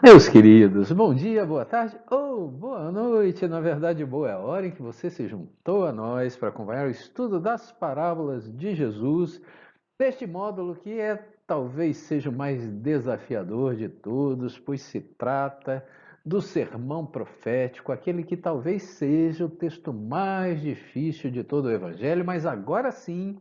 Meus queridos, bom dia, boa tarde ou boa noite. Na verdade, boa é a hora em que você se juntou a nós para acompanhar o estudo das parábolas de Jesus, neste módulo que talvez seja o mais desafiador de todos, pois se trata do sermão profético, aquele que talvez seja o texto mais difícil de todo o Evangelho, mas agora sim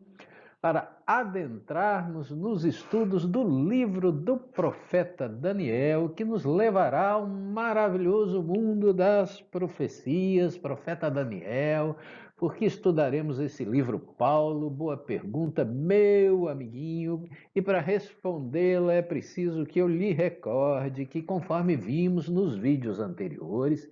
para adentrarmos nos estudos do livro do profeta Daniel, que nos levará ao maravilhoso mundo das profecias, profeta Daniel, porque estudaremos esse livro, Paulo. Boa pergunta, meu amiguinho, e para respondê-la é preciso que eu lhe recorde que, conforme vimos nos vídeos anteriores,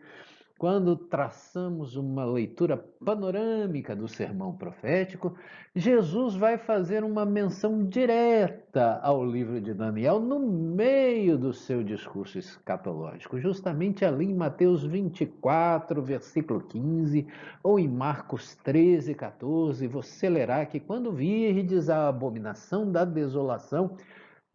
quando traçamos uma leitura panorâmica do sermão profético, Jesus vai fazer uma menção direta ao livro de Daniel no meio do seu discurso escatológico, justamente ali em Mateus 24, versículo 15, ou em Marcos 13, 14, você lerá que quando virdes a abominação da desolação,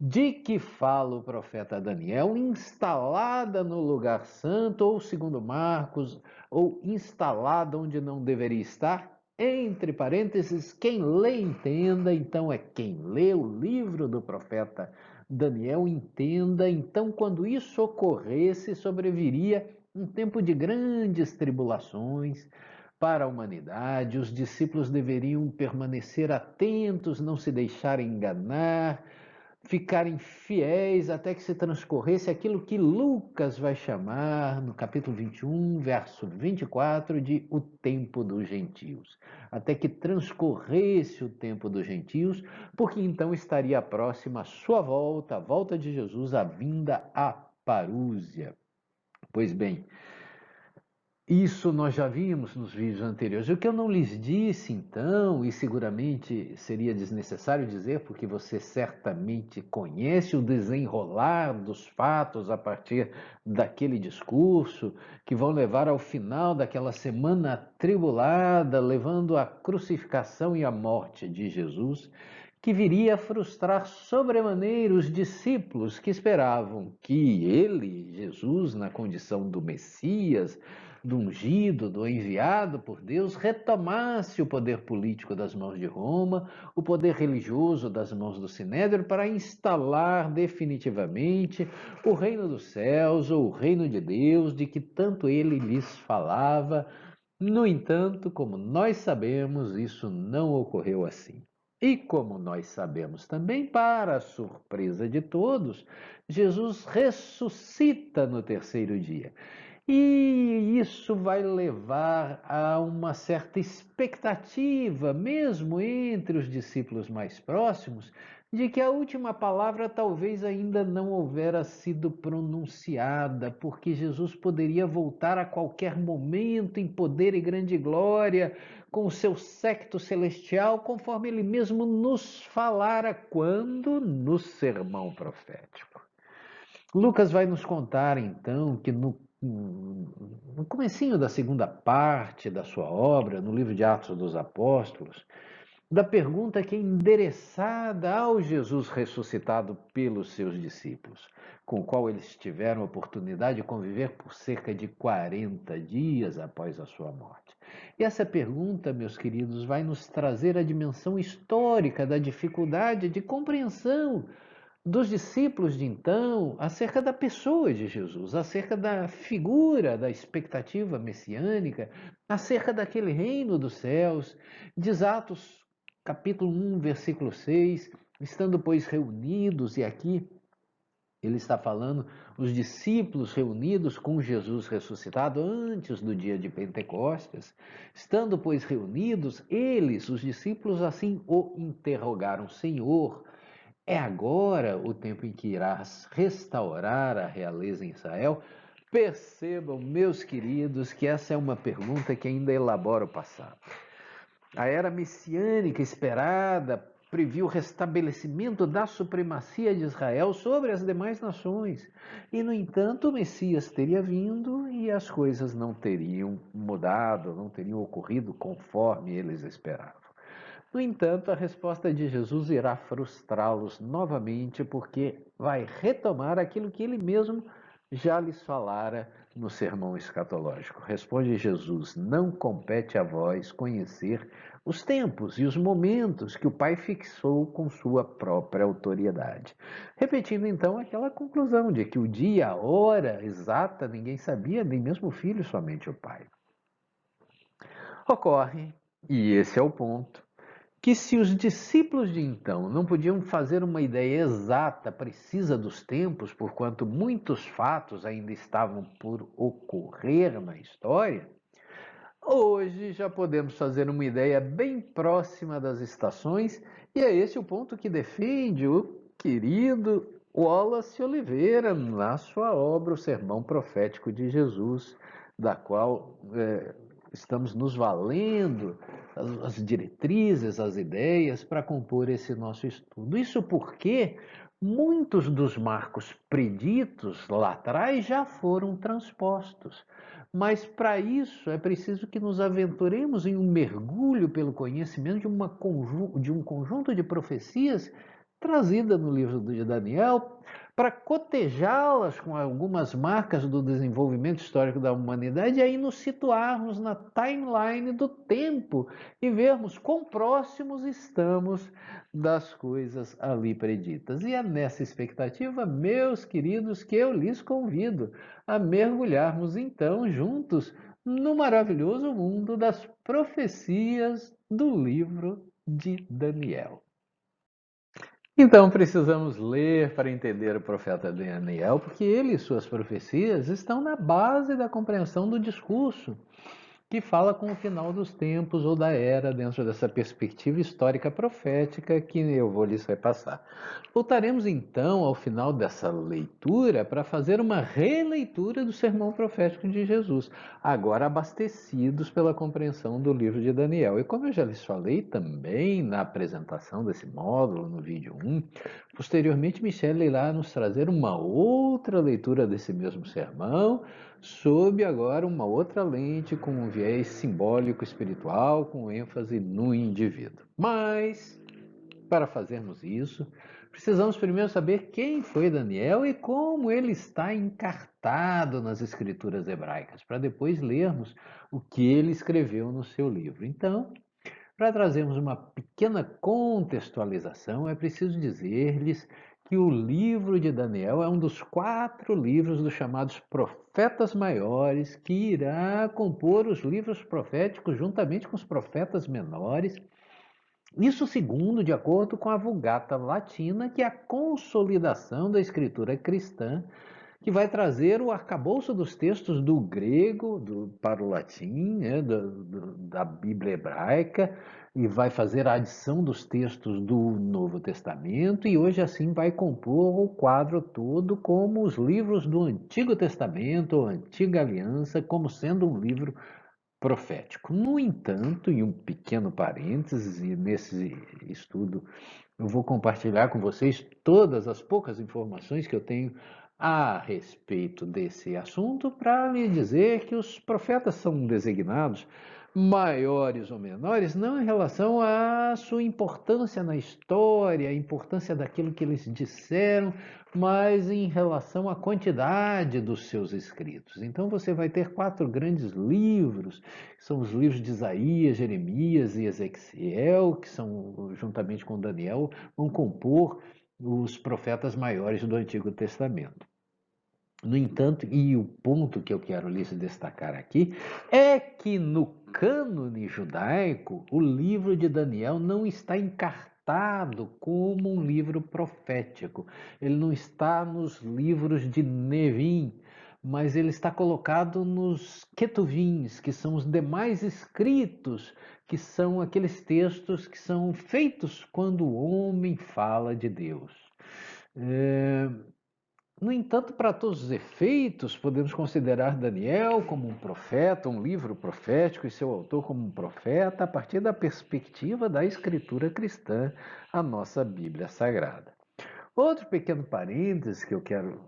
de que fala o profeta Daniel, instalada no lugar santo, ou segundo Marcos, ou instalada onde não deveria estar, entre parênteses, quem lê entenda, então é quem lê o livro do profeta Daniel entenda, então quando isso ocorresse, sobreviria um tempo de grandes tribulações para a humanidade, os discípulos deveriam permanecer atentos, não se deixarem enganar, ficarem fiéis até que se transcorresse aquilo que Lucas vai chamar, no capítulo 21, verso 24, de o tempo dos gentios. Até que transcorresse o tempo dos gentios, porque então estaria próxima a sua volta, a volta de Jesus, a vinda à parúzia. Pois bem, isso nós já vimos nos vídeos anteriores. O que eu não lhes disse então, e seguramente seria desnecessário dizer, porque você certamente conhece o desenrolar dos fatos a partir daquele discurso, que vão levar ao final daquela semana tribulada, levando à crucificação e à morte de Jesus, que viria a frustrar sobremaneira os discípulos que esperavam que ele, Jesus, na condição do Messias, do ungido, do enviado por Deus, retomasse o poder político das mãos de Roma, o poder religioso das mãos do Sinédrio, para instalar definitivamente o reino dos céus, ou o reino de Deus, de que tanto ele lhes falava. No entanto, como nós sabemos, isso não ocorreu assim. E como nós sabemos também, para a surpresa de todos, Jesus ressuscita no terceiro dia. E isso vai levar a uma certa expectativa, mesmo entre os discípulos mais próximos, de que a última palavra talvez ainda não houvera sido pronunciada, porque Jesus poderia voltar a qualquer momento em poder e grande glória, com o seu séquito celestial, conforme ele mesmo nos falara quando no sermão profético. Lucas vai nos contar então que no comecinho da segunda parte da sua obra, no livro de Atos dos Apóstolos, da pergunta que é endereçada ao Jesus ressuscitado pelos seus discípulos, com o qual eles tiveram a oportunidade de conviver por cerca de 40 dias após a sua morte. E essa pergunta, meus queridos, vai nos trazer a dimensão histórica da dificuldade de compreensão dos discípulos de então acerca da pessoa de Jesus, acerca da figura, da expectativa messiânica, acerca daquele reino dos céus. Diz Atos, capítulo 1, versículo 6, estando, pois, reunidos, e aqui ele está falando, os discípulos reunidos com Jesus ressuscitado antes do dia de Pentecostes, estando, pois, reunidos, eles, os discípulos, assim o interrogaram: Senhor, é agora o tempo em que irás restaurar a realeza em Israel? Percebam, meus queridos, que essa é uma pergunta que ainda elabora o passado. A era messiânica esperada previu o restabelecimento da supremacia de Israel sobre as demais nações. E, no entanto, o Messias teria vindo e as coisas não teriam mudado, não teriam ocorrido conforme eles esperavam. No entanto, a resposta de Jesus irá frustrá-los novamente, porque vai retomar aquilo que ele mesmo já lhes falara no sermão escatológico. Responde Jesus: não compete a vós conhecer os tempos e os momentos que o Pai fixou com sua própria autoridade. Repetindo então aquela conclusão de que o dia, a hora exata, ninguém sabia, nem mesmo o Filho, somente o Pai. Ocorre, e esse é o ponto, que se os discípulos de então não podiam fazer uma ideia exata, precisa dos tempos, porquanto muitos fatos ainda estavam por ocorrer na história, hoje já podemos fazer uma ideia bem próxima das estações, e é esse o ponto que defende o querido Wallace Oliveira na sua obra O Sermão Profético de Jesus, da qual estamos nos valendo as diretrizes, as ideias para compor esse nosso estudo. Isso porque muitos dos marcos preditos lá atrás já foram transpostos. Mas para isso é preciso que nos aventuremos em um mergulho pelo conhecimento de um conjunto de profecias trazida no livro de Daniel, para cotejá-las com algumas marcas do desenvolvimento histórico da humanidade e aí nos situarmos na timeline do tempo e vermos quão próximos estamos das coisas ali preditas. E é nessa expectativa, meus queridos, que eu lhes convido a mergulharmos então juntos no maravilhoso mundo das profecias do livro de Daniel. Então precisamos ler para entender o profeta Daniel, porque ele e suas profecias estão na base da compreensão do discurso que fala com o final dos tempos ou da era dentro dessa perspectiva histórica profética que eu vou lhes repassar. Voltaremos então ao final dessa leitura para fazer uma releitura do sermão profético de Jesus, agora abastecidos pela compreensão do livro de Daniel. E como eu já lhes falei também na apresentação desse módulo, no vídeo 1, posteriormente Michele irá nos trazer uma outra leitura desse mesmo sermão, sob agora uma outra lente com um viés simbólico espiritual, com ênfase no indivíduo. Mas, para fazermos isso, precisamos primeiro saber quem foi Daniel e como ele está encartado nas escrituras hebraicas, para depois lermos o que ele escreveu no seu livro. Então, para trazermos uma pequena contextualização, é preciso dizer-lhes que o livro de Daniel é um dos 4 livros dos chamados profetas maiores, que irá compor os livros proféticos juntamente com os profetas menores. Isso segundo, de acordo com a Vulgata Latina, que é a consolidação da escritura cristã, que vai trazer o arcabouço dos textos do grego para o latim, né, da Bíblia hebraica, e vai fazer a adição dos textos do Novo Testamento, e hoje assim vai compor o quadro todo como os livros do Antigo Testamento, ou Antiga Aliança, como sendo um livro profético. No entanto, em um pequeno parênteses, e nesse estudo eu vou compartilhar com vocês todas as poucas informações que eu tenho a respeito desse assunto para lhe dizer que os profetas são designados maiores ou menores, não em relação à sua importância na história, a importância daquilo que eles disseram, mas em relação à quantidade dos seus escritos. Então você vai ter 4 grandes livros, que são os livros de Isaías, Jeremias e Ezequiel, que são, juntamente com Daniel, vão compor os profetas maiores do Antigo Testamento. No entanto, e o ponto que eu quero lhes destacar aqui, é que no cânone judaico, o livro de Daniel não está encartado como um livro profético. Ele não está nos livros de Nevim, mas ele está colocado nos Ketuvins, que são os demais escritos, que são aqueles textos que são feitos quando o homem fala de Deus. No entanto, para todos os efeitos, podemos considerar Daniel como um profeta, um livro profético e seu autor como um profeta, a partir da perspectiva da escritura cristã, a nossa Bíblia Sagrada. Outro pequeno parênteses que eu quero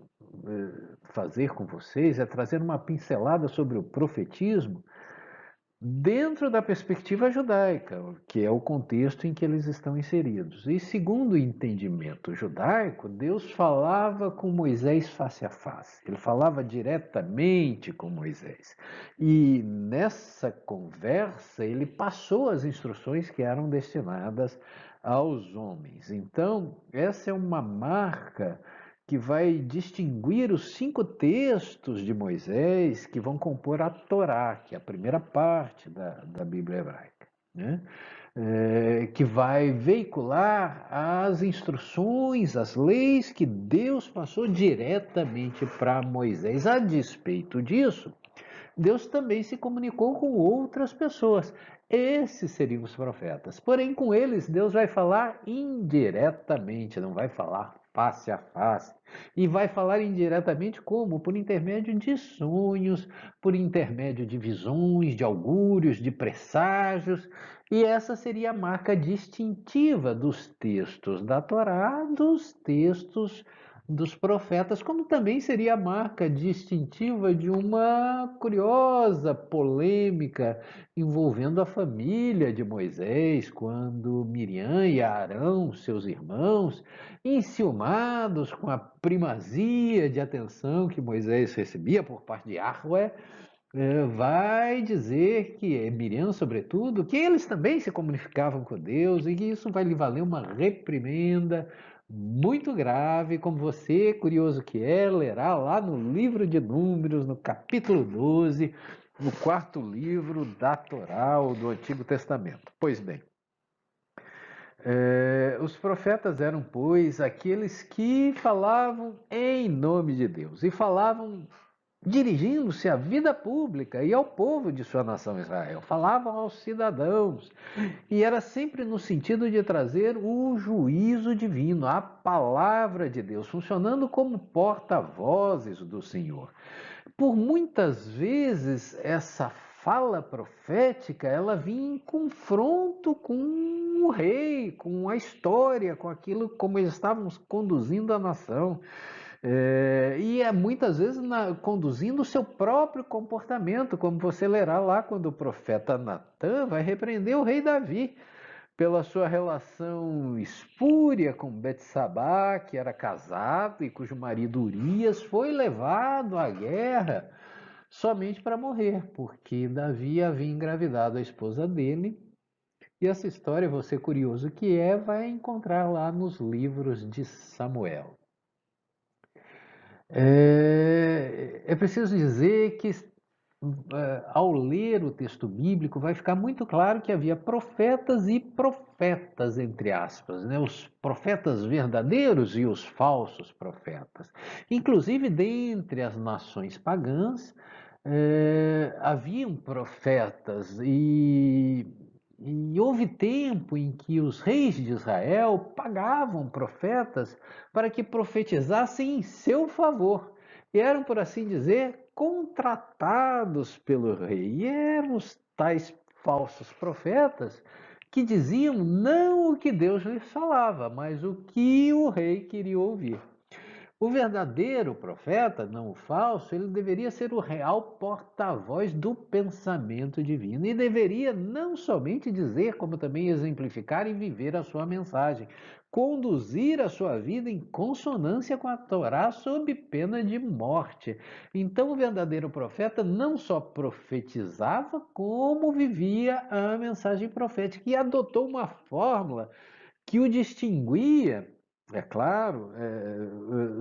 fazer com vocês é trazer uma pincelada sobre o profetismo, dentro da perspectiva judaica, que é o contexto em que eles estão inseridos. E segundo o entendimento judaico, Deus falava com Moisés face a face. Ele falava diretamente com Moisés. E nessa conversa, ele passou as instruções que eram destinadas aos homens. Então, essa é uma marca que vai distinguir os 5 textos de Moisés que vão compor a Torá, que é a primeira parte da Bíblia hebraica, né? Que vai veicular as instruções, as leis que Deus passou diretamente para Moisés. A despeito disso, Deus também se comunicou com outras pessoas. Esses seriam os profetas. Porém, com eles, Deus vai falar indiretamente, não vai falar face a face. E vai falar indiretamente como? Por intermédio de sonhos, por intermédio de visões, de augúrios, de presságios. E essa seria a marca distintiva dos textos da Torá, dos textos dos profetas, como também seria a marca distintiva de uma curiosa polêmica envolvendo a família de Moisés, quando Miriam e Arão, seus irmãos, enciumados com a primazia de atenção que Moisés recebia por parte de Yahweh, vai dizer que Miriam, sobretudo, que eles também se comunicavam com Deus e que isso vai lhe valer uma reprimenda muito grave, como você, curioso que é, lerá lá no livro de Números, no capítulo 12, no 4º livro da Torá, ou do Antigo Testamento. Pois bem, os profetas eram, pois, aqueles que falavam em nome de Deus e falavam dirigindo-se à vida pública e ao povo de sua nação Israel. Falavam aos cidadãos e era sempre no sentido de trazer o juízo divino, a palavra de Deus, funcionando como porta-vozes do Senhor. Por muitas vezes essa fala profética, ela vinha em confronto com o rei, com a história, com aquilo como eles estavam conduzindo a nação. E é muitas vezes conduzindo o seu próprio comportamento, como você lerá lá quando o profeta Natã vai repreender o rei Davi pela sua relação espúria com Betsabá, que era casado e cujo marido Urias foi levado à guerra somente para morrer, porque Davi havia engravidado a esposa dele. E essa história, você curioso que é, vai encontrar lá nos livros de Samuel. É preciso dizer que, ao ler o texto bíblico, vai ficar muito claro que havia profetas e profetas, entre aspas, né? Os profetas verdadeiros e os falsos profetas. Inclusive, dentre as nações pagãs, haviam profetas e houve tempo em que os reis de Israel pagavam profetas para que profetizassem em seu favor. E eram, por assim dizer, contratados pelo rei. E eram os tais falsos profetas que diziam não o que Deus lhes falava, mas o que o rei queria ouvir. O verdadeiro profeta, não o falso, ele deveria ser o real porta-voz do pensamento divino e deveria não somente dizer, como também exemplificar e viver a sua mensagem, conduzir a sua vida em consonância com a Torá sob pena de morte. Então, o verdadeiro profeta não só profetizava, como vivia a mensagem profética e adotou uma fórmula que o distinguia, é claro,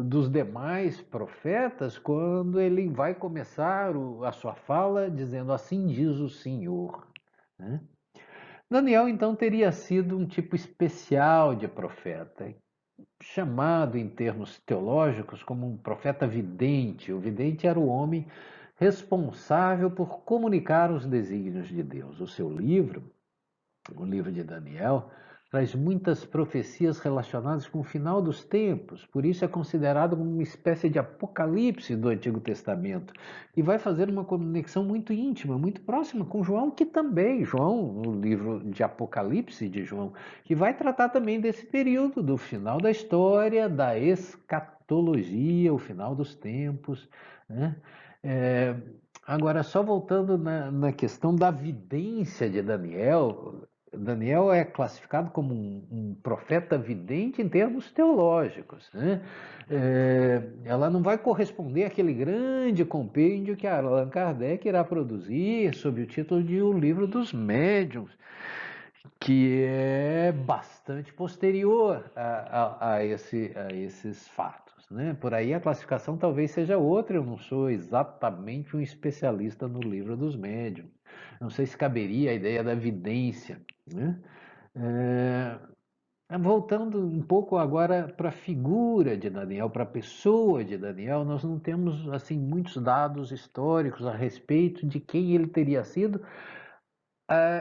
dos demais profetas, quando ele vai começar a sua fala dizendo assim diz o Senhor, né? Daniel então teria sido um tipo especial de profeta, chamado em termos teológicos como um profeta vidente. O vidente era o homem responsável por comunicar os desígnios de Deus. O seu livro, o livro de Daniel, traz muitas profecias relacionadas com o final dos tempos, por isso é considerado como uma espécie de apocalipse do Antigo Testamento, e vai fazer uma conexão muito íntima, muito próxima com João, que também, João, no livro de Apocalipse de João, que vai tratar também desse período, do final da história, da escatologia, o final dos tempos, né? Agora, só voltando na questão da vidência de Daniel, Daniel é classificado como um profeta vidente em termos teológicos, né? Ela não vai corresponder àquele grande compêndio que Allan Kardec irá produzir sob o título de O Livro dos Médiuns, que é bastante posterior a esses fatos, né? Por aí a classificação talvez seja outra, eu não sou exatamente um especialista no livro dos médiuns. Não sei se caberia a ideia da vidência, né? Voltando um pouco agora para a figura de Daniel, para a pessoa de Daniel, nós não temos assim muitos dados históricos a respeito de quem ele teria sido,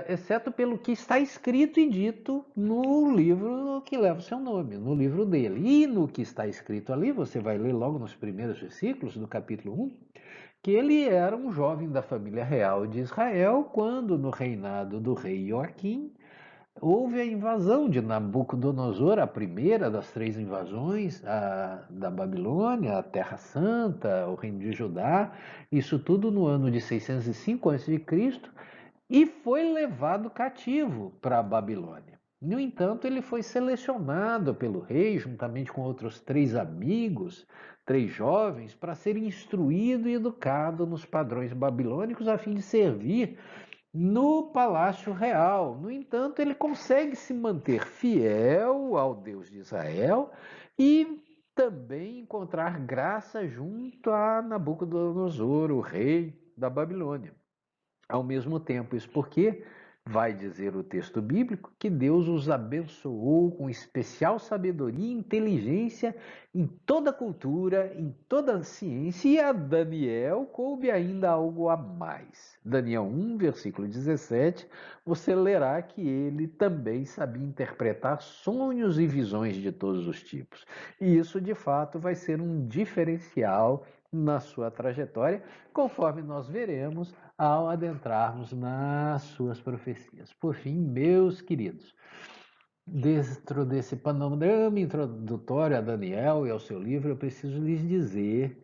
exceto pelo que está escrito e dito no livro que leva o seu nome, no livro dele. E no que está escrito ali, você vai ler logo nos primeiros versículos do capítulo 1, que ele era um jovem da família real de Israel, quando no reinado do rei Joaquim houve a invasão de Nabucodonosor, a primeira das três invasões da Babilônia, a Terra Santa, o reino de Judá, isso tudo no ano de 605 a.C., e foi levado cativo para a Babilônia. No entanto, ele foi selecionado pelo rei, juntamente com outros três amigos, três jovens, para ser instruído e educado nos padrões babilônicos, a fim de servir no palácio real. No entanto, ele consegue se manter fiel ao Deus de Israel e também encontrar graça junto a Nabucodonosor, o rei da Babilônia. Ao mesmo tempo, isso porque vai dizer o texto bíblico que Deus os abençoou com especial sabedoria e inteligência em toda cultura, em toda ciência, e a Daniel coube ainda algo a mais. Daniel 1, versículo 17, você lerá que ele também sabia interpretar sonhos e visões de todos os tipos. E isso, de fato, vai ser um diferencial na sua trajetória, conforme nós veremos ao adentrarmos nas suas profecias. Por fim, meus queridos, dentro desse panorama introdutório a Daniel e ao seu livro, eu preciso lhes dizer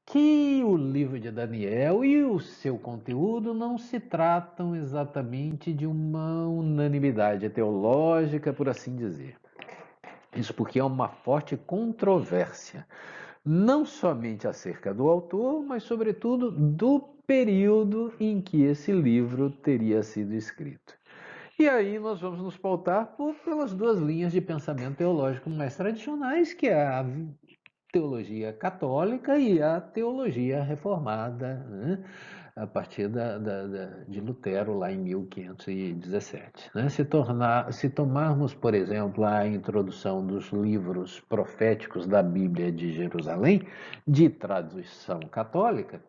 que o livro de Daniel e o seu conteúdo não se tratam exatamente de uma unanimidade teológica, por assim dizer. Isso porque há uma forte controvérsia, não somente acerca do autor, mas sobretudo do período em que esse livro teria sido escrito. E aí nós vamos nos pautar pelas duas linhas de pensamento teológico mais tradicionais, que é a teologia católica e a teologia reformada, né? A partir de Lutero, lá em 1517. Né? Se tomarmos, por exemplo, a introdução dos livros proféticos da Bíblia de Jerusalém, de tradução católica,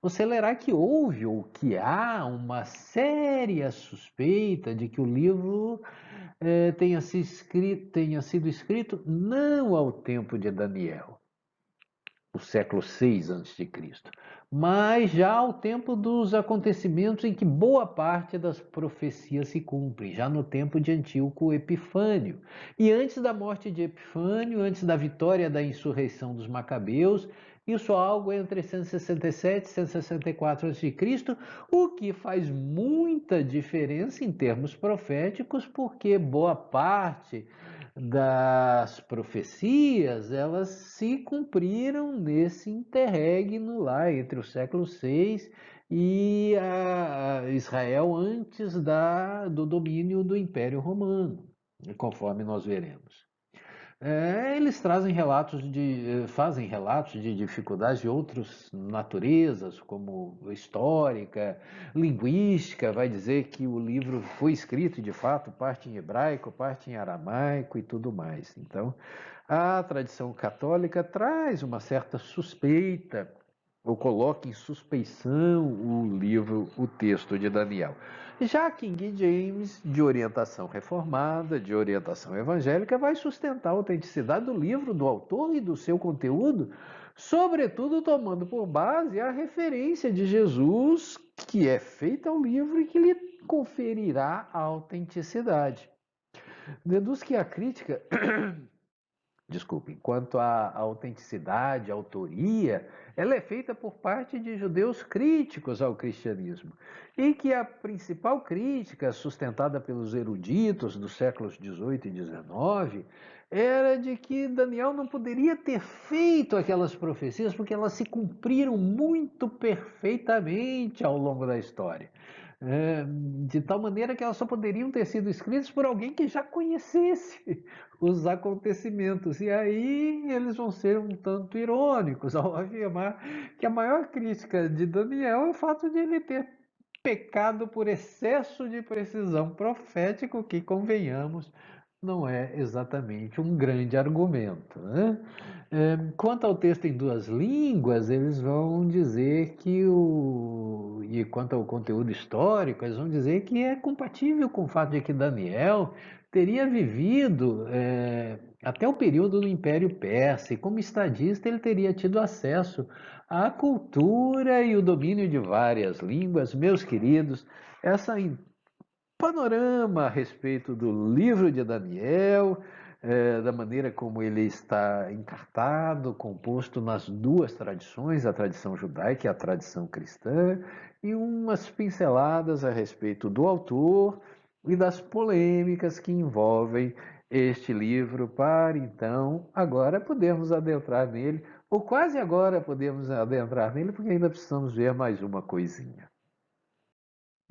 você lerá que houve ou que há uma séria suspeita de que o livro tenha sido escrito não ao tempo de Daniel, o século VI a.C., mas já ao tempo dos acontecimentos em que boa parte das profecias se cumprem, já no tempo de Antíoco Epifânio. E antes da morte de Epifânio, antes da vitória da insurreição dos Macabeus, isso algo entre 167 e 164 a.C., o que faz muita diferença em termos proféticos, porque boa parte das profecias, elas se cumpriram nesse interregno lá entre o século VI e Israel antes do domínio do Império Romano, conforme nós veremos. Eles fazem relatos de dificuldades de outras naturezas, como histórica, linguística, vai dizer que o livro foi escrito, de fato, parte em hebraico, parte em aramaico e tudo mais. Então, a tradição católica traz uma certa suspeita, ou coloca em suspeição o texto de Daniel. Já King James, de orientação reformada, de orientação evangélica, vai sustentar a autenticidade do livro, do autor e do seu conteúdo, sobretudo tomando por base a referência de Jesus, que é feita ao livro e que lhe conferirá a autenticidade. Deduz que a crítica desculpem, quanto à autenticidade, à autoria, ela é feita por parte de judeus críticos ao cristianismo. E que a principal crítica, sustentada pelos eruditos dos séculos XVIII e XIX, era de que Daniel não poderia ter feito aquelas profecias porque elas se cumpriram muito perfeitamente ao longo da história. De tal maneira que elas só poderiam ter sido escritas por alguém que já conhecesse os acontecimentos. E aí eles vão ser um tanto irônicos ao afirmar que a maior crítica de Daniel é o fato de ele ter pecado por excesso de precisão profética, o que, convenhamos, não é exatamente um grande argumento, né? Quanto ao texto em duas línguas, eles vão dizer que e quanto ao conteúdo histórico, eles vão dizer que é compatível com o fato de que Daniel teria vivido até o período do Império Persa, e como estadista ele teria tido acesso à cultura e o domínio de várias línguas. Meus queridos, essa panorama a respeito do livro de Daniel, da maneira como ele está encartado, composto nas duas tradições, a tradição judaica e a tradição cristã, e umas pinceladas a respeito do autor e das polêmicas que envolvem este livro, para então agora podermos adentrar nele, ou quase agora podemos adentrar nele, porque ainda precisamos ver mais uma coisinha.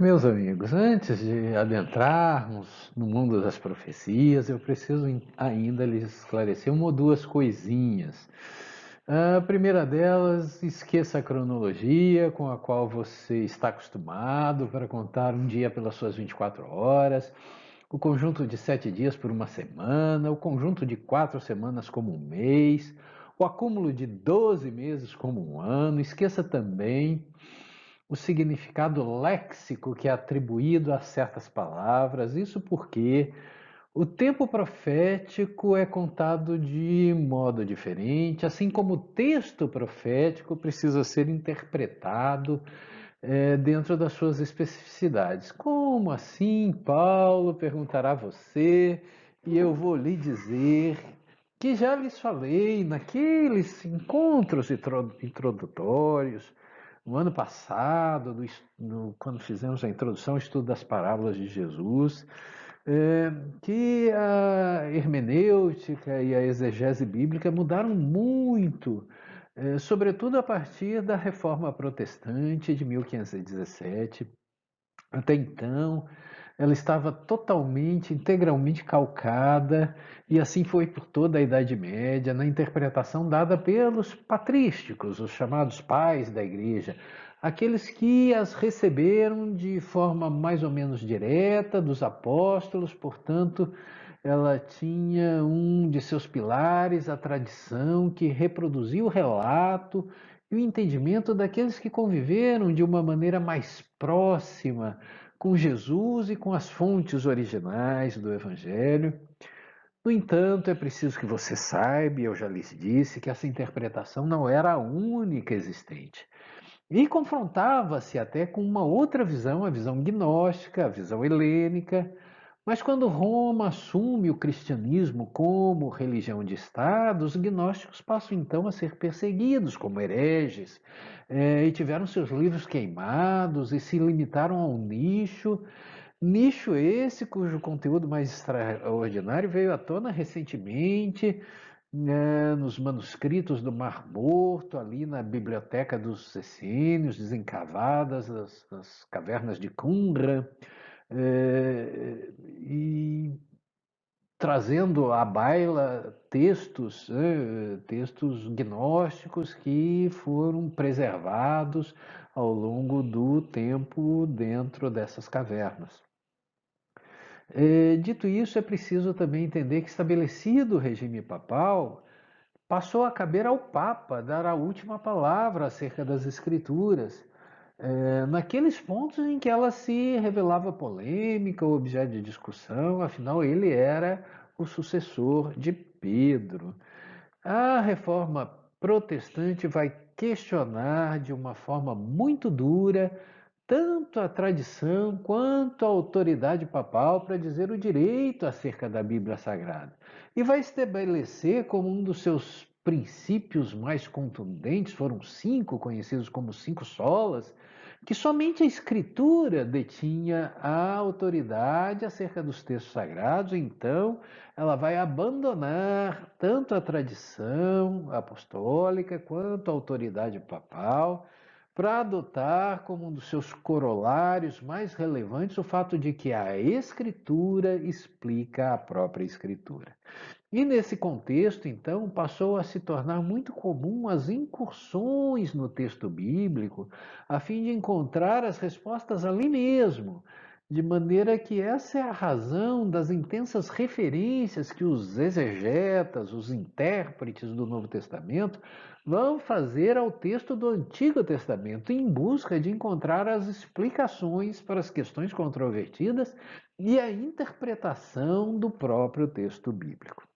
Meus amigos, antes de adentrarmos no mundo das profecias, eu preciso ainda lhes esclarecer uma ou duas coisinhas. A primeira delas, esqueça a cronologia com a qual você está acostumado para contar um dia pelas suas 24 horas, o conjunto de 7 dias por uma semana, o conjunto de 4 semanas como um mês, o acúmulo de 12 meses como um ano. Esqueça também o significado léxico que é atribuído a certas palavras. Isso porque o tempo profético é contado de modo diferente, assim como o texto profético precisa ser interpretado dentro das suas especificidades. Como assim, Paulo? Perguntará você, e eu vou lhe dizer que já lhes falei naqueles encontros introdutórios no ano passado, quando fizemos a introdução ao estudo das parábolas de Jesus, que a hermenêutica e a exegese bíblica mudaram muito, sobretudo a partir da Reforma Protestante de 1517. Até então, ela estava totalmente, integralmente calcada, e assim foi por toda a Idade Média, na interpretação dada pelos patrísticos, os chamados pais da Igreja, aqueles que as receberam de forma mais ou menos direta dos apóstolos. Portanto, ela tinha um de seus pilares, a tradição que reproduzia o relato e o entendimento daqueles que conviveram de uma maneira mais próxima com Jesus e com as fontes originais do Evangelho. No entanto, é preciso que você saiba, e eu já lhes disse, que essa interpretação não era a única existente. E confrontava-se até com uma outra visão, a visão gnóstica, a visão helênica. Mas quando Roma assume o cristianismo como religião de Estado, os gnósticos passam então a ser perseguidos como hereges, e tiveram seus livros queimados e se limitaram a um nicho esse cujo conteúdo mais extraordinário veio à tona recentemente, nos manuscritos do Mar Morto, ali na biblioteca dos essênios, desencavadas nas cavernas de Qumran, e trazendo à baila textos gnósticos que foram preservados ao longo do tempo dentro dessas cavernas. Dito isso, é preciso também entender que, estabelecido o regime papal, passou a caber ao Papa dar a última palavra acerca das Escrituras, naqueles pontos em que ela se revelava polêmica ou objeto de discussão. Afinal, ele era o sucessor de Pedro. A reforma protestante vai questionar de uma forma muito dura tanto a tradição quanto a autoridade papal para dizer o direito acerca da Bíblia Sagrada. E vai estabelecer como um dos seus princípios mais contundentes, foram 5, conhecidos como 5 solas, que somente a Escritura detinha a autoridade acerca dos textos sagrados, então ela vai abandonar tanto a tradição apostólica quanto a autoridade papal para adotar como um dos seus corolários mais relevantes o fato de que a Escritura explica a própria Escritura. E nesse contexto, então, passou a se tornar muito comum as incursões no texto bíblico, a fim de encontrar as respostas ali mesmo, de maneira que essa é a razão das intensas referências que os exegetas, os intérpretes do Novo Testamento, vão fazer ao texto do Antigo Testamento, em busca de encontrar as explicações para as questões controvertidas e a interpretação do próprio texto bíblico.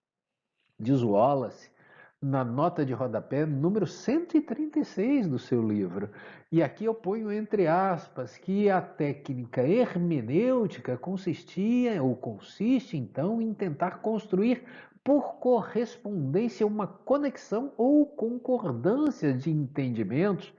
Diz Wallace, na nota de rodapé número 136 do seu livro. E aqui eu ponho entre aspas que a técnica hermenêutica consistia ou consiste então em tentar construir por correspondência uma conexão ou concordância de entendimentos,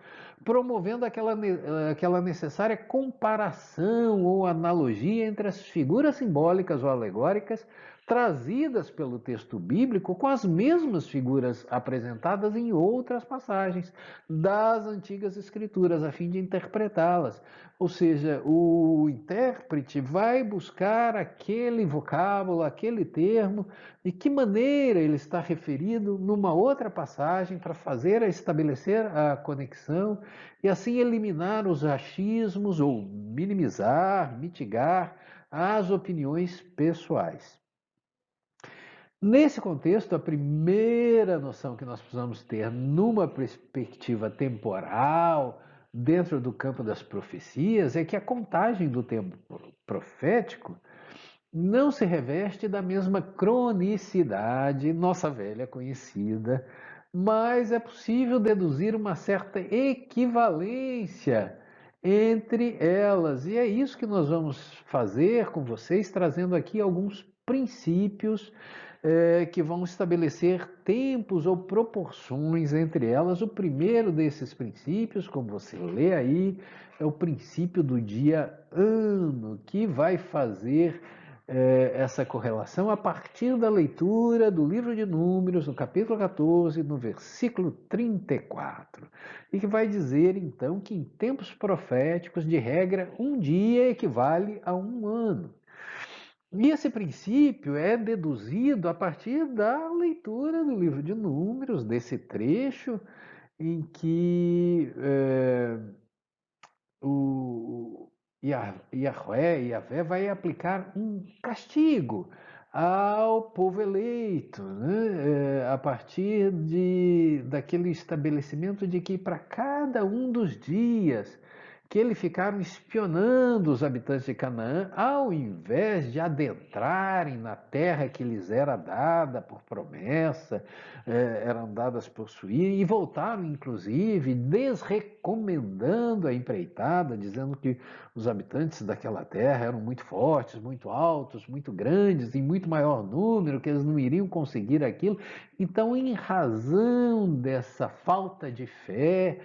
promovendo aquela necessária comparação ou analogia entre as figuras simbólicas ou alegóricas trazidas pelo texto bíblico com as mesmas figuras apresentadas em outras passagens das antigas escrituras, a fim de interpretá-las. Ou seja, o intérprete vai buscar aquele vocábulo, aquele termo, de que maneira ele está referido numa outra passagem para estabelecer a conexão e assim eliminar os achismos ou minimizar, mitigar as opiniões pessoais. Nesse contexto, a primeira noção que nós precisamos ter numa perspectiva temporal, dentro do campo das profecias, é que a contagem do tempo profético não se reveste da mesma cronicidade, nossa velha conhecida, mas é possível deduzir uma certa equivalência entre elas. E é isso que nós vamos fazer com vocês, trazendo aqui alguns princípios que vão estabelecer tempos ou proporções entre elas. O primeiro desses princípios, como você lê aí, é o princípio do dia-ano, que vai fazer essa correlação a partir da leitura do livro de Números, no capítulo 14, no versículo 34, e que vai dizer então que em tempos proféticos, de regra, um dia equivale a um ano. E esse princípio é deduzido a partir da leitura do livro de Números, desse trecho em que o Yahvé vai aplicar um castigo ao povo eleito, né? A partir daquele estabelecimento de que para cada um dos dias que eles ficaram espionando os habitantes de Canaã, ao invés de adentrarem na terra que lhes era dada por promessa, eram dadas por possuir, e voltaram, inclusive, desrecomendando a empreitada, dizendo que os habitantes daquela terra eram muito fortes, muito altos, muito grandes, em muito maior número, que eles não iriam conseguir aquilo. Então, em razão dessa falta de fé,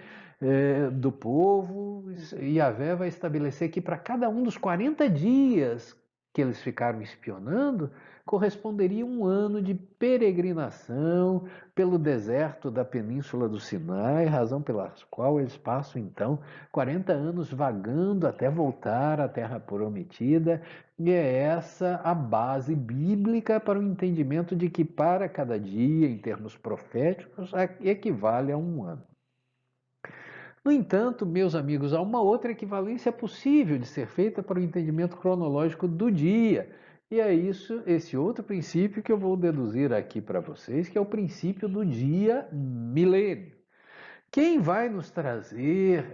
do povo, Yahvé vai estabelecer que para cada um dos 40 dias que eles ficaram espionando, corresponderia um ano de peregrinação pelo deserto da península do Sinai, razão pela qual eles passam então 40 anos vagando até voltar à terra prometida, e é essa a base bíblica para o entendimento de que para cada dia, em termos proféticos, equivale a um ano. No entanto, meus amigos, há uma outra equivalência possível de ser feita para o entendimento cronológico do dia. E é esse outro princípio que eu vou deduzir aqui para vocês, que é o princípio do dia milênio. Quem vai nos trazer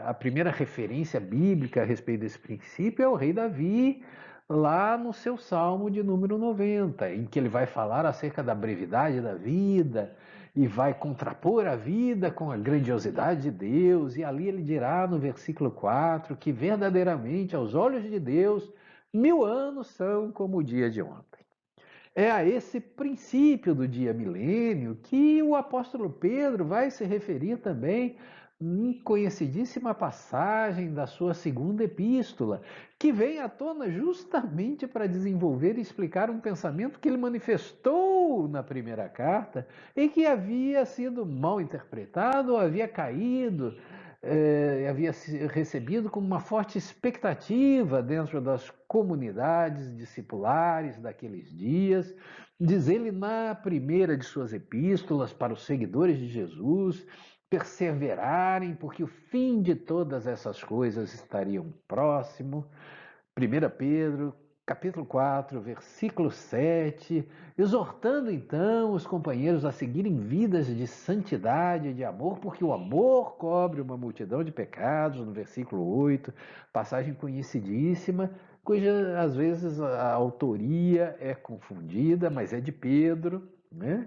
a primeira referência bíblica a respeito desse princípio é o rei Davi, lá no seu Salmo de número 90, em que ele vai falar acerca da brevidade da vida e vai contrapor a vida com a grandiosidade de Deus. E ali ele dirá no versículo 4 que verdadeiramente, aos olhos de Deus, 1000 anos são como o dia de ontem. É a esse princípio do dia milênio que o apóstolo Pedro vai se referir também em conhecidíssima passagem da sua segunda epístola, que vem à tona justamente para desenvolver e explicar um pensamento que ele manifestou na primeira carta e que havia sido mal interpretado, havia caído, havia recebido com uma forte expectativa dentro das comunidades discipulares daqueles dias. Diz ele na primeira de suas epístolas para os seguidores de Jesus perseverarem, porque o fim de todas essas coisas estariam próximo. 1 Pedro, capítulo 4, versículo 7, exortando então os companheiros a seguirem vidas de santidade, de amor, porque o amor cobre uma multidão de pecados, no versículo 8, passagem conhecidíssima, cuja às vezes a autoria é confundida, mas é de Pedro, né?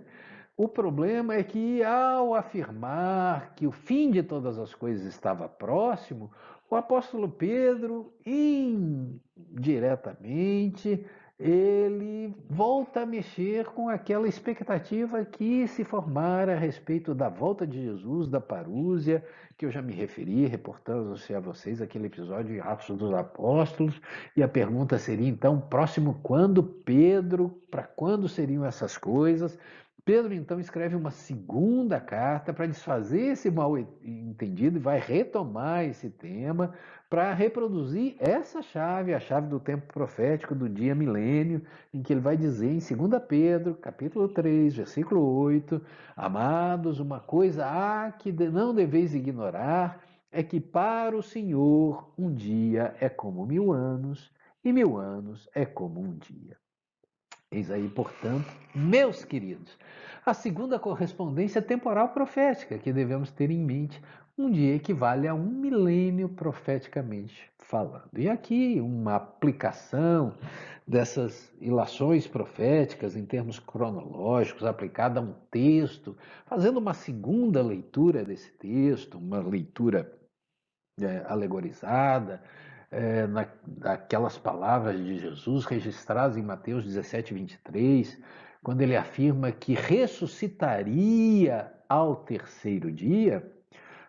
O problema é que, ao afirmar que o fim de todas as coisas estava próximo, o apóstolo Pedro, indiretamente, ele volta a mexer com aquela expectativa que se formara a respeito da volta de Jesus, da parúzia, que eu já me referi, reportando-se a vocês aquele episódio em Atos dos Apóstolos, e a pergunta seria então, próximo quando, Pedro? Para quando seriam essas coisas? Pedro então escreve uma segunda carta para desfazer esse mal entendido e vai retomar esse tema para reproduzir essa chave, a chave do tempo profético do dia milênio, em que ele vai dizer em 2 Pedro, capítulo 3, versículo 8, amados, uma coisa há que não deveis ignorar, é que para o Senhor um dia é como 1000 anos, e 1000 anos é como um dia. Eis aí, portanto, meus queridos, a segunda correspondência temporal profética que devemos ter em mente. Um dia equivale a 1 milênio profeticamente falando. E aqui uma aplicação dessas ilações proféticas em termos cronológicos, aplicada a um texto, fazendo uma segunda leitura desse texto, uma leitura alegorizada, daquelas palavras de Jesus registradas em Mateus 17, 23, quando ele afirma que ressuscitaria ao terceiro dia.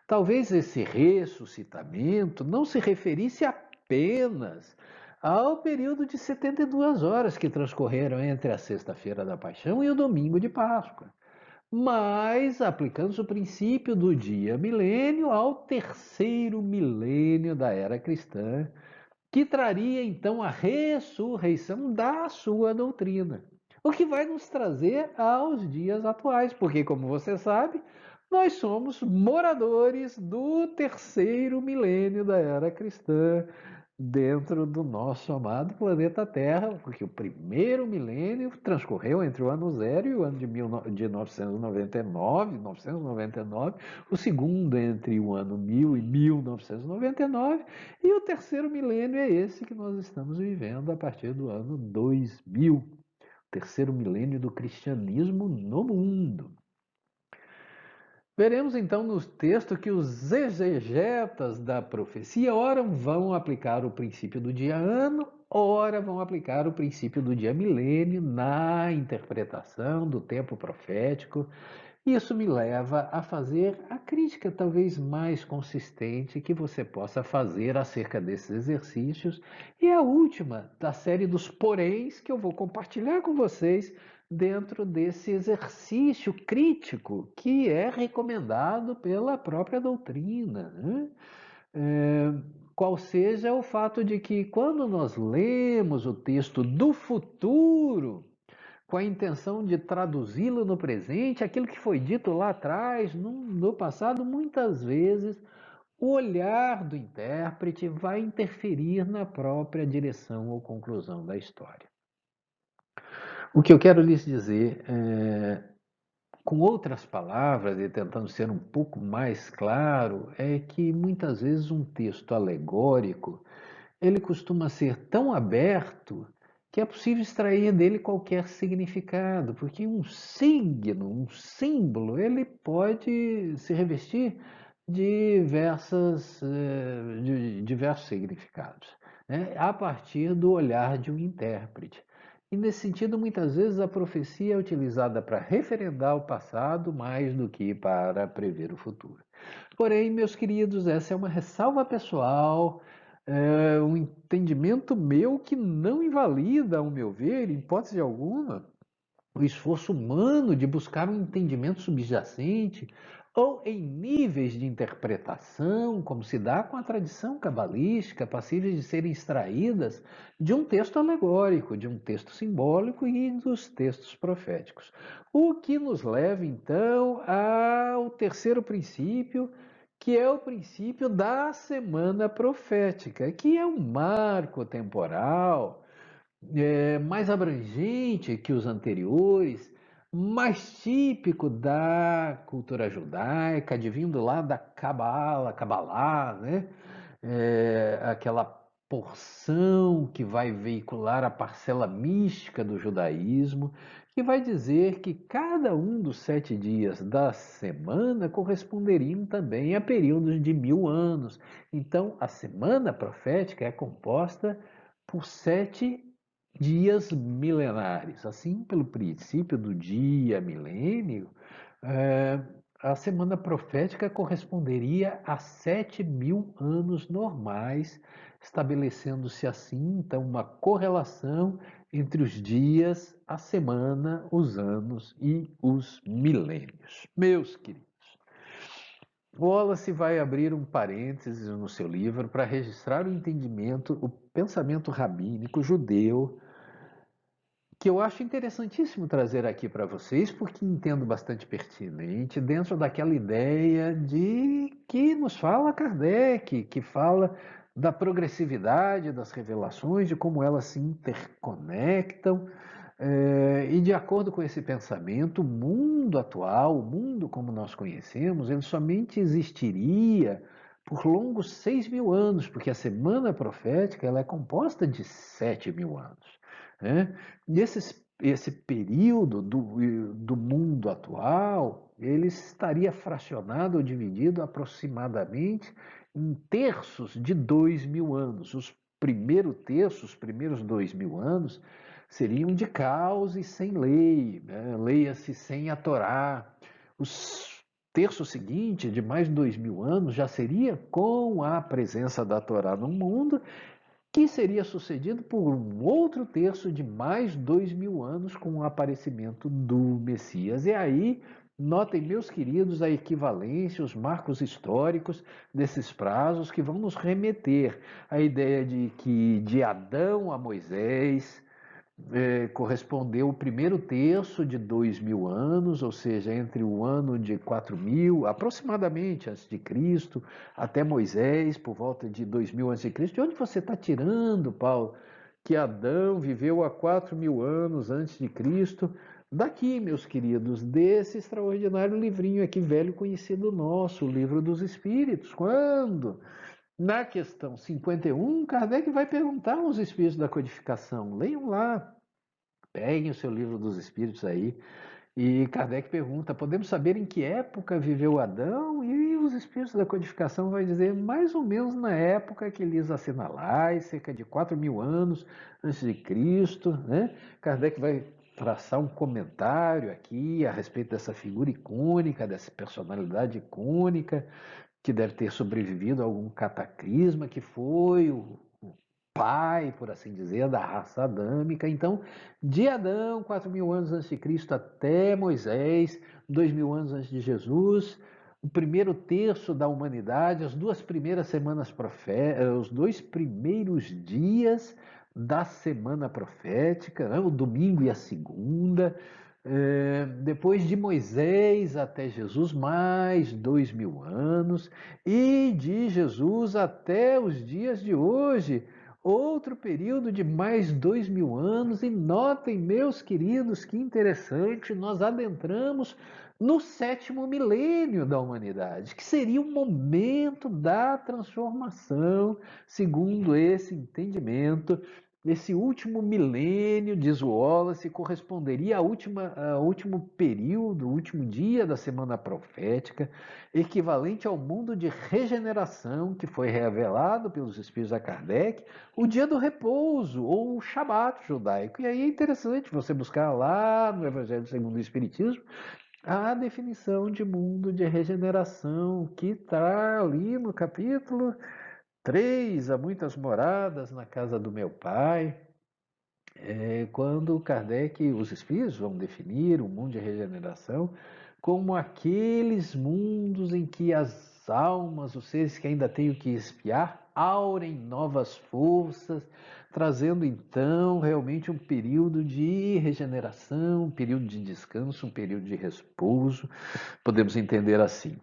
Talvez esse ressuscitamento não se referisse apenas ao período de 72 horas que transcorreram entre a sexta-feira da Paixão e o domingo de Páscoa, mas aplicando o princípio do dia milênio ao terceiro milênio da era cristã, que traria então a ressurreição da sua doutrina. O que vai nos trazer aos dias atuais, porque, como você sabe, nós somos moradores do terceiro milênio da era cristã, dentro do nosso amado planeta Terra, porque o primeiro milênio transcorreu entre o ano zero e o ano de 999, o segundo entre o ano 1000 e 1999, e o terceiro milênio é esse que nós estamos vivendo a partir do ano 2000, terceiro milênio do cristianismo no mundo. Veremos então no texto que os exegetas da profecia, ora vão aplicar o princípio do dia ano, ora vão aplicar o princípio do dia milênio na interpretação do tempo profético. Isso me leva a fazer a crítica talvez mais consistente que você possa fazer acerca desses exercícios, e a última da série dos poréns que eu vou compartilhar com vocês dentro desse exercício crítico que é recomendado pela própria doutrina, né? Qual seja o fato de que, quando nós lemos o texto do futuro, com a intenção de traduzi-lo no presente, aquilo que foi dito lá atrás, no passado, muitas vezes o olhar do intérprete vai interferir na própria direção ou conclusão da história. O que eu quero lhes dizer, com outras palavras e tentando ser um pouco mais claro, é que muitas vezes um texto alegórico ele costuma ser tão aberto que é possível extrair dele qualquer significado, porque um signo, um símbolo, ele pode se revestir de diversos significados, né? A partir do olhar de um intérprete. E nesse sentido, muitas vezes a profecia é utilizada para referendar o passado mais do que para prever o futuro. Porém, meus queridos, essa é uma ressalva pessoal, um entendimento meu que não invalida, ao meu ver, em hipótese alguma, o esforço humano de buscar um entendimento subjacente ou em níveis de interpretação, como se dá com a tradição cabalística, passíveis de serem extraídas de um texto alegórico, de um texto simbólico e dos textos proféticos. O que nos leva, então, ao terceiro princípio, que é o princípio da semana profética, que é um marco temporal mais abrangente que os anteriores, mais típico da cultura judaica, advindo lá da Kabbalah, né? Aquela porção que vai veicular a parcela mística do judaísmo, que vai dizer que cada um dos 7 dias da semana corresponderiam também a períodos de 1000 anos. Então, a semana profética é composta por 7 dias milenares. Assim, pelo princípio do dia milênio, eh, a semana profética corresponderia a 7.000 anos normais, estabelecendo-se assim, então, uma correlação entre os dias, a semana, os anos e os milênios. Meus queridos, Wallace vai abrir um parênteses no seu livro para registrar o entendimento, o pensamento rabínico judeu, que eu acho interessantíssimo trazer aqui para vocês, porque entendo bastante pertinente, dentro daquela ideia de que nos fala Kardec, que fala da progressividade das revelações, de como elas se interconectam, e de acordo com esse pensamento, o mundo atual, o mundo como nós conhecemos, ele somente existiria por longos 6.000 anos, porque a semana profética ela é composta de 7.000 anos, né? Esse período do mundo atual, ele estaria fracionado ou dividido aproximadamente em terços de 2.000 anos. Os primeiros terços, os primeiros 2.000 anos, seriam de caos e sem lei, né? Leia-se sem a Torá. Os terço seguinte, de mais de 2.000 anos, já seria com a presença da Torá no mundo, que seria sucedido por um outro terço de mais 2.000 anos com o aparecimento do Messias. E aí, notem, meus queridos, a equivalência, os marcos históricos desses prazos que vão nos remeter à ideia de que de Adão a Moisés correspondeu o primeiro terço de 2.000 anos, ou seja, entre o ano de 4.000, aproximadamente, antes de Cristo, até Moisés, por volta de 2.000 antes de Cristo. De onde você está tirando, Paulo, que Adão viveu há 4.000 anos antes de Cristo? Daqui, meus queridos, desse extraordinário livrinho aqui, velho conhecido nosso, o Livro dos Espíritos. Quando? Na questão 51, Kardec vai perguntar aos espíritos da codificação. Leiam lá, peguem o seu livro dos espíritos aí. E Kardec pergunta: podemos saber em que época viveu Adão? E os espíritos da codificação vai dizer mais ou menos na época que lhes assinalais, cerca de 4.000 anos antes de Cristo, né? Kardec vai traçar um comentário aqui a respeito dessa figura icônica, dessa personalidade icônica, que deve ter sobrevivido a algum cataclisma, que foi o pai, por assim dizer, da raça adâmica. Então, de Adão, 4.000 anos antes de Cristo, até Moisés, 2.000 anos antes de Jesus, o primeiro terço da humanidade, as 2 primeiras semanas proféticas, os 2 primeiros dias da semana profética, né? O domingo e a segunda, depois de Moisés até Jesus, mais 2.000 anos, e de Jesus até os dias de hoje, outro período de mais 2000 anos, e notem, meus queridos, que interessante, nós adentramos no sétimo milênio da humanidade, que seria o momento da transformação, segundo esse entendimento. Esse último milênio, diz Wallace, corresponderia ao último período, o último dia da semana profética, equivalente ao mundo de regeneração que foi revelado pelos Espíritos a Kardec, o dia do repouso, ou o Shabat judaico. E aí é interessante você buscar lá no Evangelho segundo o Espiritismo a definição de mundo de regeneração, que está ali no capítulo 3, há muitas moradas na casa do meu pai. Quando Kardec, os espíritos vão definir o mundo de regeneração como aqueles mundos em que as almas, os seres que ainda têm o que expiar, aurem novas forças, trazendo então realmente um período de regeneração, um período de descanso, um período de repouso, podemos entender assim.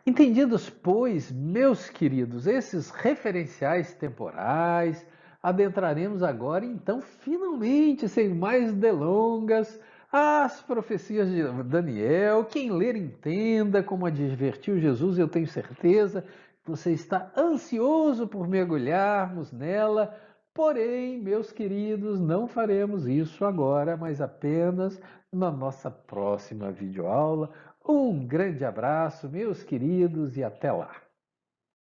Entendidos, pois, meus queridos, esses referenciais temporais, adentraremos agora, então, finalmente, sem mais delongas, as profecias de Daniel. Quem ler entenda, como advertiu Jesus, eu tenho certeza que você está ansioso por mergulharmos nela. Porém, meus queridos, não faremos isso agora, mas apenas na nossa próxima videoaula. Um grande abraço, meus queridos, e até lá!